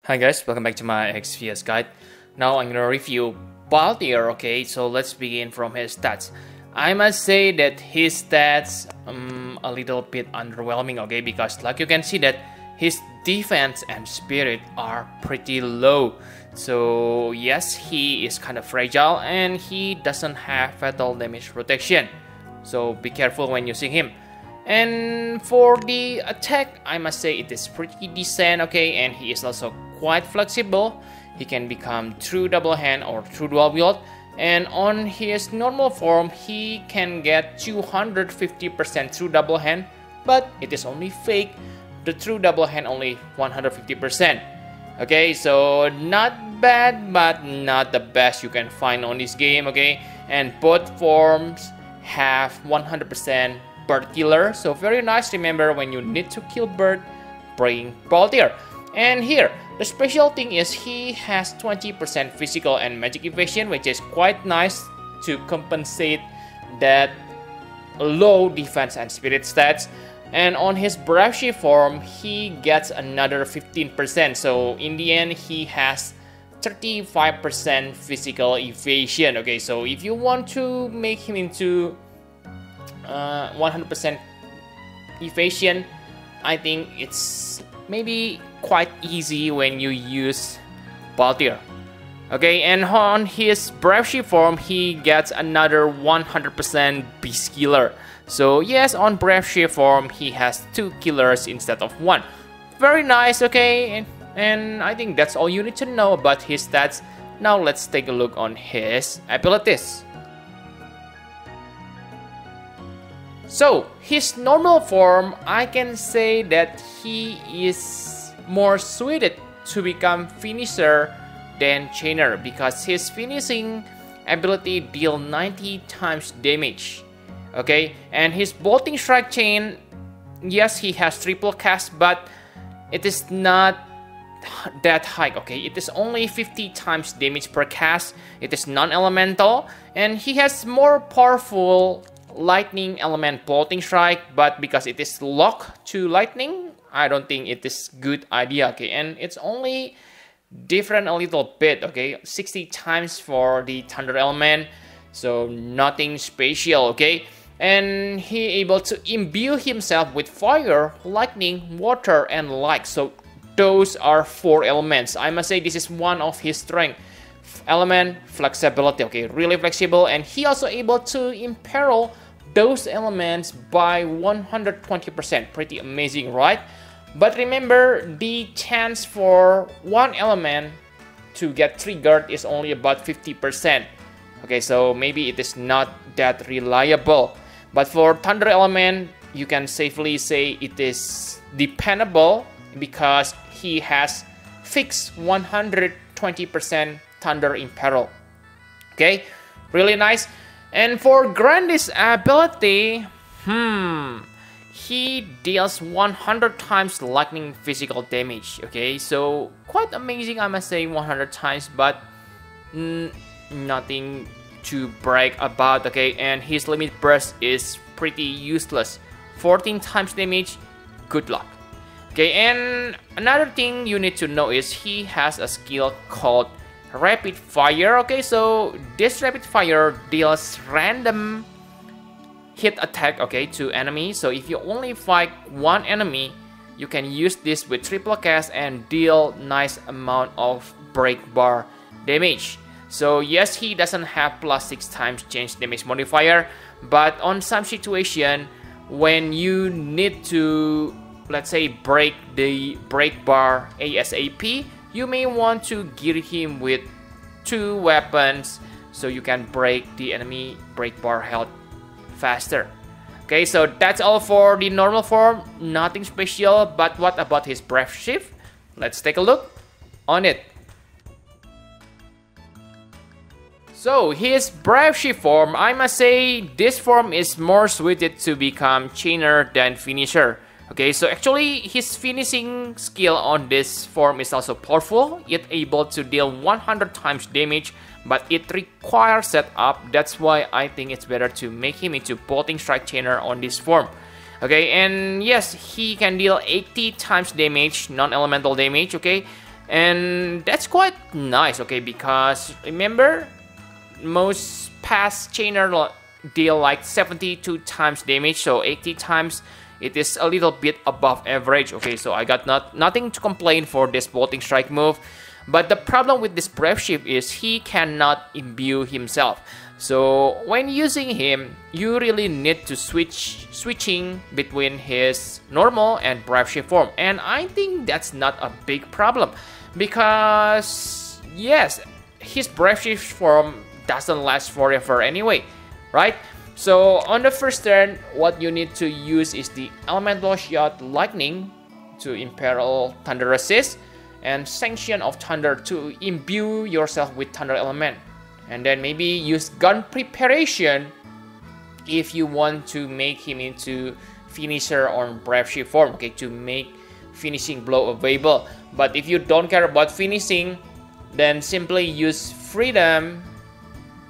Hi guys, welcome back to my XPS guide. Now I'm gonna review Balthier, okay, so let's begin from his stats. I must say that his stats a little bit underwhelming, okay, because like you can see that his defense and spirit are pretty low. So yes, he is kind of fragile and he doesn't have fatal damage protection. So be careful when using him. And for the attack, I must say it is pretty decent, okay, and he is also quite flexible. He can become true double hand or true dual wield, and on his normal form he can get 250% true double hand, but it is only fake. The true double hand only 150%. Okay, so not bad, but not the best you can find on this game, okay, and both forms have 100% bird killer, so very nice. Remember, when you need to kill bird, bring Balthier. And here the special thing is he has 20% physical and magic evasion, which is quite nice to compensate that low defense and spirit stats. And on his brave form he gets another 15%, so in the end he has 35% physical evasion. Okay, so if you want to make him into 100% evasion, I think it's maybe quite easy when you use Balthier. Okay, and on his brave form he gets another 100% beast killer. So yes, on brave form he has 2 killers instead of 1. Very nice, okay, and I think that's all you need to know about his stats. Now let's take a look on his abilities. So his normal form, I can say that he is more suited to become finisher than chainer, because his finishing ability deal 90 times damage. Okay, and his bolting strike chain, yes, he has triple cast, but it is not that high. Okay, it is only 50 times damage per cast. It is non-elemental, and he has more powerful lightning element bolting strike, but because it is locked to lightning, I don't think it is good idea. Okay, and it's only different a little bit. Okay, 60 times for the thunder element, so nothing special. Okay, and he able to imbue himself with fire, lightning, water, and light. So those are 4 elements. I must say this is one of his strength. Element flexibility, okay, really flexible, and he also able to imperil those elements by 120%. Pretty amazing, right? But remember, the chance for one element to get triggered is only about 50%. Okay, so maybe it is not that reliable. But for thunder element, you can safely say it is dependable, because he has fixed 120% thunder imperil. Okay, really nice. And for Grandis ability, he deals 100 times lightning physical damage. Okay, so quite amazing, I must say, 100 times, but nothing to brag about. Okay, and his limit burst is pretty useless, 14 times damage. Good luck. Okay, and another thing you need to know is he has a skill called rapid fire. Okay, so this rapid fire deals random hit attack, okay, to enemies. So if you only fight one enemy, you can use this with triple cast and deal nice amount of break bar damage. So yes, he doesn't have +6 times change damage modifier, but on some situation when you need to, let's say, break the break bar ASAP, you may want to gear him with 2 weapons so you can break the enemy break bar health faster. Okay, so that's all for the normal form, nothing special. But what about his brave shift? Let's take a look on it. So his brave shift form, I must say this form is more suited to become chainer than finisher. Okay, so actually his finishing skill on this form is also powerful. It's able to deal 100 times damage, but it requires setup. That's why I think it's better to make him into bolting strike chainer on this form. Okay, and yes, he can deal 80 times damage, non-elemental damage. Okay, And that's quite nice, okay, because remember, most past chainer deal like 72 times damage, so 80 times it is a little bit above average, okay, so I got nothing to complain for this Bolting Strike move. But the problem with this Brave Shift is he cannot imbue himself. So when using him, you really need to switching between his normal and Brave Shift form. And I think that's not a big problem, because yes, his Brave Shift form doesn't last forever anyway, right? So on the first turn, what you need to use is the Elemental Shot Lightning to imperil Thunder Resist, and Sanction of Thunder to imbue yourself with Thunder Element. And then maybe use Gun Preparation if you want to make him into finisher on Brave Shift form, okay, to make finishing blow available. But if you don't care about finishing, then simply use Freedom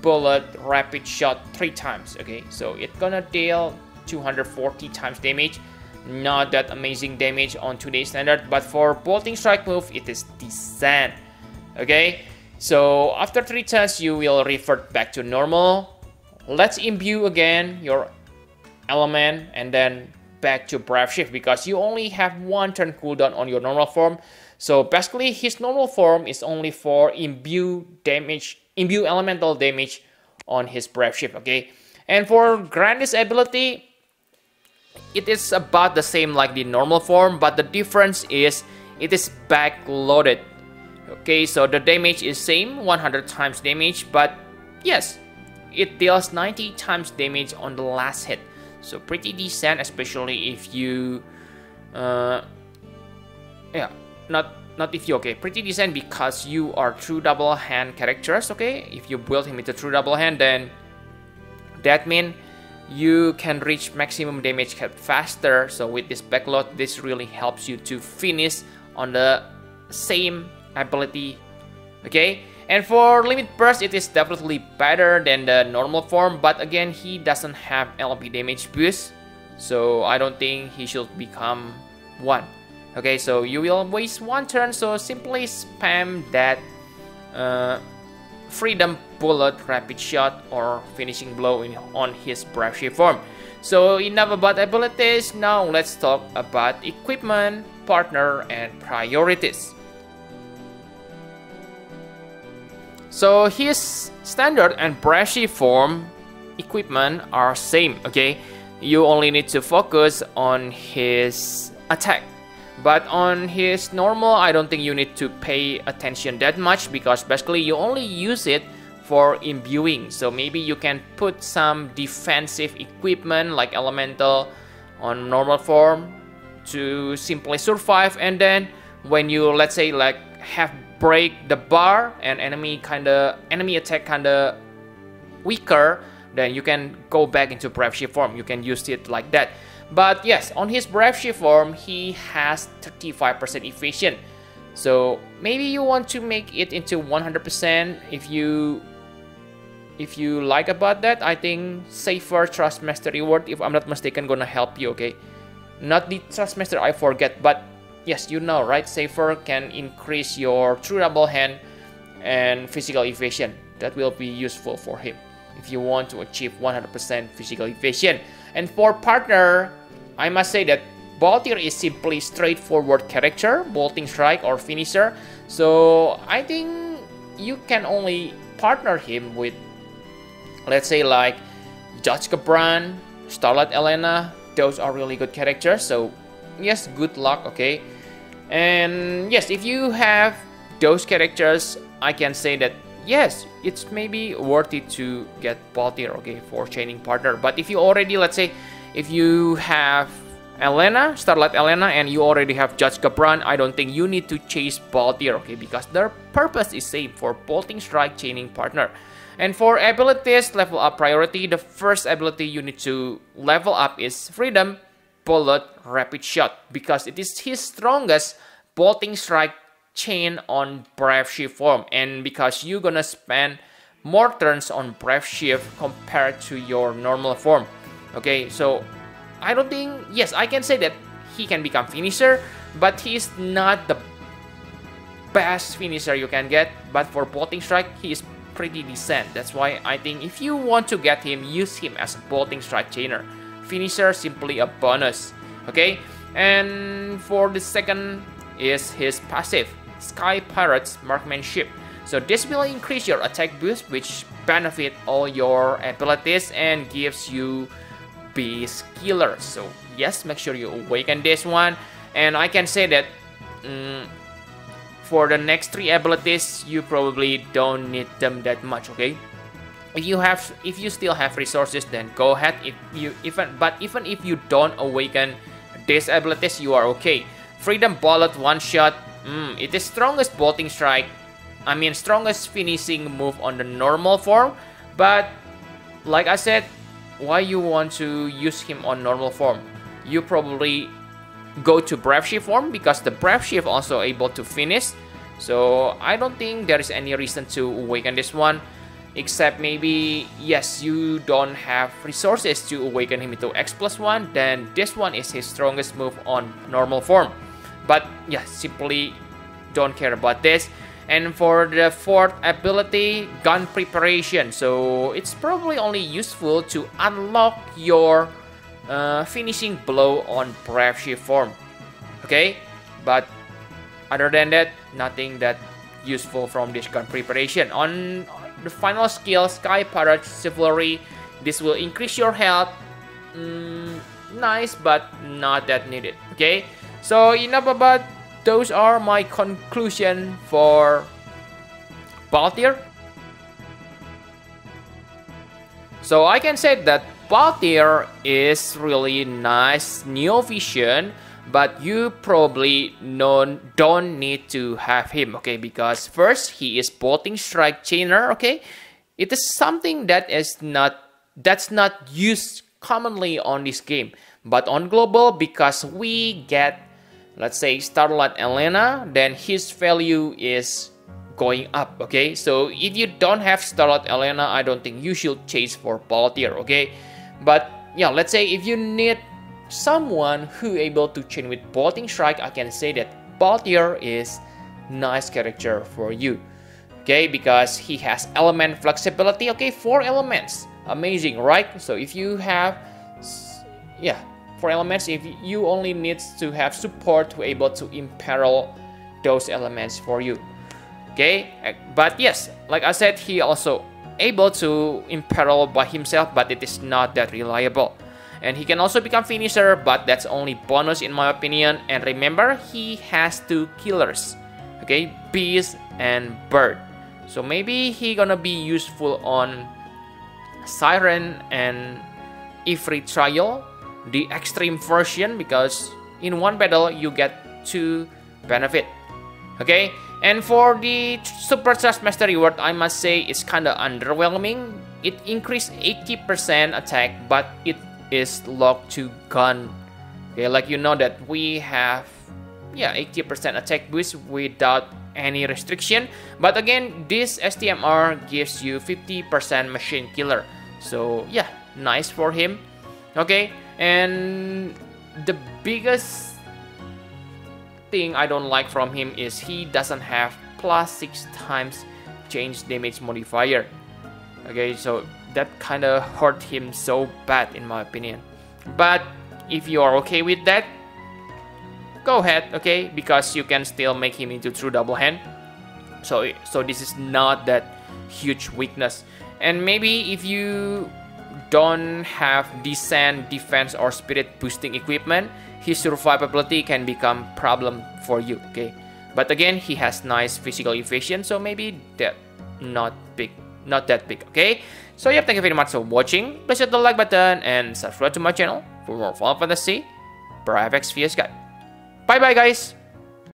Bullet Rapid Shot 3 times, okay, so it's gonna deal 240 times damage. Not that amazing damage on today's standard, but for Bolting Strike move it is decent, okay. So after 3 turns you will revert back to normal. Let's imbue again your element and then back to Brave Shift, because you only have 1 turn cooldown on your normal form. So basically his normal form is only for imbue elemental damage on his Brave Shift, okay. And for Grandis ability, it is about the same like the normal form, but the difference is it is backloaded. Okay, so the damage is same, 100 times damage, but yes, it deals 90 times damage on the last hit. So pretty decent, especially if you, not if you, okay, pretty decent because you are true double hand characters, okay. If you build him into true double hand, then that means you can reach maximum damage cap faster. So with this backload, this really helps you to finish on the same ability, okay. And for Limit Burst, it is definitely better than the normal form, but again he doesn't have LP damage boost, so I don't think he should become 1, okay. So you will waste 1 turn, so simply spam that Freedom Bullet Rapid Shot or Finishing Blow on his Brave Shift form. So enough about abilities, now let's talk about equipment, partner, and priorities. So his standard and Brave Shift form equipment are same, okay. You only need to focus on his attack. But on his normal, I don't think you need to pay attention that much, because basically you only use it for imbuing. So maybe you can put some defensive equipment like elemental on normal form to simply survive, and then when you, let's say, like have break the bar and enemy attack kinda weaker, then you can go back into Brave Shift form. You can use it like that. But yes, on his Brave Shift form, he has 35% evasion. So maybe you want to make it into 100% if you like about that. I think Safer Trust Master reward, if I'm not mistaken, gonna help you, okay. Not the Trust Master, I forget, but yes, you know, right? Safer can increase your true double hand and physical evasion. That will be useful for him if you want to achieve 100% physical evasion. And for partner, I must say that Balthier is simply straightforward character, Bolting Strike or finisher. So I think you can only partner him with, let's say, like Judge Cabran, Starlight Elena. Those are really good characters. So yes, good luck, okay. And yes, if you have those characters, I can say that yes, it's maybe worth it to get Balthier, okay, for chaining partner. But if you already, let's say, if you have Elena, Starlight Elena, and you already have Judge Cabran, I don't think you need to chase Balthier, okay, because their purpose is same for Bolting Strike chaining partner. And for abilities, level up priority, the first ability you need to level up is Freedom Bullet Rapid Shot, because it is his strongest Bolting Strike chain on Brave Shift form, and because you're gonna spend more turns on Brave Shift compared to your normal form, okay. So I don't think, yes, I can say that he can become finisher, but he is not the best finisher you can get, but for bolting strike, he is pretty decent. That's why I think if you want to get him, use him as a bolting strike chainer. Finisher simply a bonus. Okay, and for the second is his passive, Sky Pirate's Marksmanship. So this will increase your attack boost, which benefit all your abilities and gives you beast killer. So yes, make sure you awaken this one. And I can say that for the next 3 abilities, you probably don't need them that much. Okay, if you still have resources, then go ahead. Even if you don't awaken these abilities, you are okay. Freedom Bullet one shot. It is strongest bolting strike. I mean, strongest finishing move on the normal form. But like I said, why you want to use him on normal form? You probably go to Brave Shift form because the Brave Shift also able to finish. So I don't think there is any reason to awaken this one, except maybe yes, you don't have resources to awaken him into X+1. Then this one is his strongest move on normal form. But yeah, simply don't care about this. And for the 4th ability, Gun Preparation. So it's probably only useful to unlock your finishing blow on Brave Shift form. Okay, but other than that, nothing that useful from this Gun Preparation. On the final skill, Sky Pirate Chivalry, this will increase your health. Nice, but not that needed. Okay, so enough about. Those are my conclusion for Balthier. So I can say that Balthier is really nice new vision, but you probably don't need to have him, okay? Because first, he is bolting strike chainer, okay? It is something that's not used commonly on this game, but on global, because we get, let's say, Starlight Elena, then his value is going up, okay? So if you don't have Starlight Elena, I don't think you should chase for Balthier, okay? But yeah, let's say if you need someone who able to chain with bolting strike, I can say that Balthier is nice character for you, okay? Because he has element flexibility, okay? 4 elements, amazing, right? So if you have, yeah, 4 elements, if you only need to have support to able to imperil those elements for you, okay? But yes, like I said, he also able to imperil by himself, but it is not that reliable. And he can also become finisher, but that's only bonus in my opinion. And remember, he has 2 killers, okay? Beast and Bird. So maybe he gonna be useful on Siren and Ifrit Trial, the extreme version, because in one battle you get 2 benefit, okay? And for the Super Master reward, I must say it's kind of underwhelming. It increased 80% attack, but it is locked to gun, okay? Like, you know that we have 80% attack boost without any restriction, but again, this STMR gives you 50% machine killer. So yeah, nice for him, okay? And the biggest thing I don't like from him is he doesn't have +6 times change damage modifier, okay? So that kind of hurt him so bad in my opinion. But if you are okay with that, go ahead, okay? Because you can still make him into true double hand. So this is not that huge weakness. And maybe if you don't have decent defense or spirit boosting equipment, his survivability can become problem for you, okay? But again, he has nice physical evasion, so maybe that not that big, okay? So yeah, thank you very much for watching. Please hit the like button and subscribe to my channel for more Final Fantasy Brave X VS Guide. Bye bye guys!